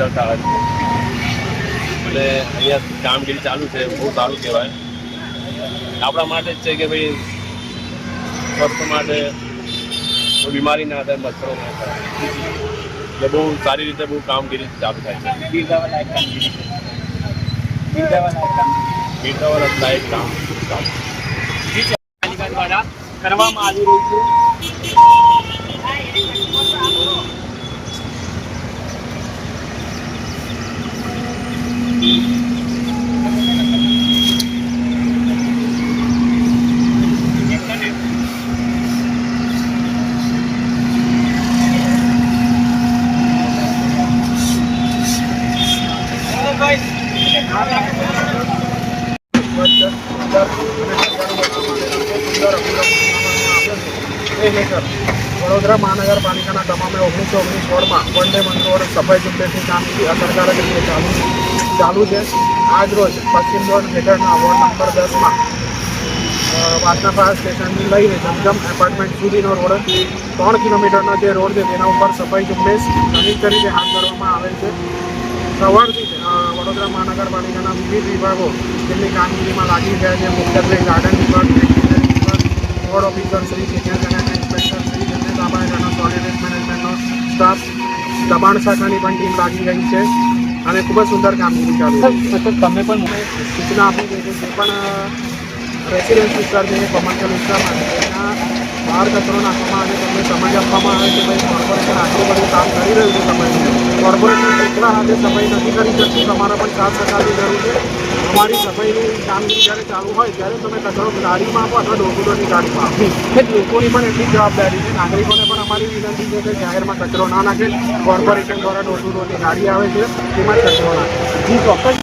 જતા હોય એટલે અહીંયા કામગીરી ચાલુ છે, બહુ સારું કહેવાય આપણા માટે જ છે કે ભાઈ સ્વસ્થ માટે કોઈ બીમારી ના થાય, મચ્છરો ના થાય, એટલે બહુ સારી રીતે બહુ કામગીરી ચાલુ થાય છે. બિરદાવા લાયક કામ દ્વારા કરવામાં આવી રહ્યું છે. વડોદરા મહાનગરપાલિકાના તમામે 1919 વોર્ડમાં વન ડે મંગળવાર સફાઈ ઝુંબેશની કામગીરી અસરકારક રીતે ચાલુ છે. આજ રોજ પશ્ચિમ ઝોન હેઠળના વોર્ડ નંબર 10માં વાસના ફાયર સ્ટેશનથી લઈને જમજમ એપાર્ટમેન્ટ સુધીનો રોડ 3 કિલોમીટરનો જે રોડ છે તેના ઉપર સફાઈ ઝુંબેશ સંયુક્ત રીતે હાથ ધરવામાં આવેલ છે. સવારથી વડોદરા મહાનગરપાલિકાના વિવિધ વિભાગો તેમની કામગીરીમાં લાગી ગયા છે. મુખ્યત્વે ગાર્ડન વિભાગ, road officer Shri, senior general inspector Shri, general સામાયિકનો સોલિડ વેસ્ટ મેનેજમેન્ટનો સ્ટાફ, દબાણ શાખાની પણ ટીમ લાગી ગઈ છે અને ખૂબ જ સુંદર કામગીરી ચાલુ છે. તમે પણ સૂચના આપી છે કે જે પણ રેસિડેન્સ વિસ્તાર છે, કોમર્શિયલ વિસ્તારમાં એના બહાર કચરો નાખવામાં આવે, તમને સમજ આપવામાં આવે કે ભાઈ કોર્પોરેશન આટલું બધું કામ કરી રહ્યું છે સમયનું, કોર્પોરેશન એકલા હાથે સફાઈ નથી કરી શકતું, તમારા પણ સાથ સહકારની જરૂર છે. અમારી સફાઈની કામગીરી જ્યારે ચાલુ હોય ત્યારે તમે કચરો ગાડીમાં આપો અથવા ડોર ટુ ડોરની ગાડીમાં આપો. લોકોની પણ એટલી જવાબદારી છે, નાગરિકોને પણ અમારી વિનંતી છે કે જાહેરમાં કચરો ના નાખે. કોર્પોરેશન દ્વારા ડોર ટુ ડોરની ગાડી આવે છે તેમાં કચરો નાખે. ચોક્કસ.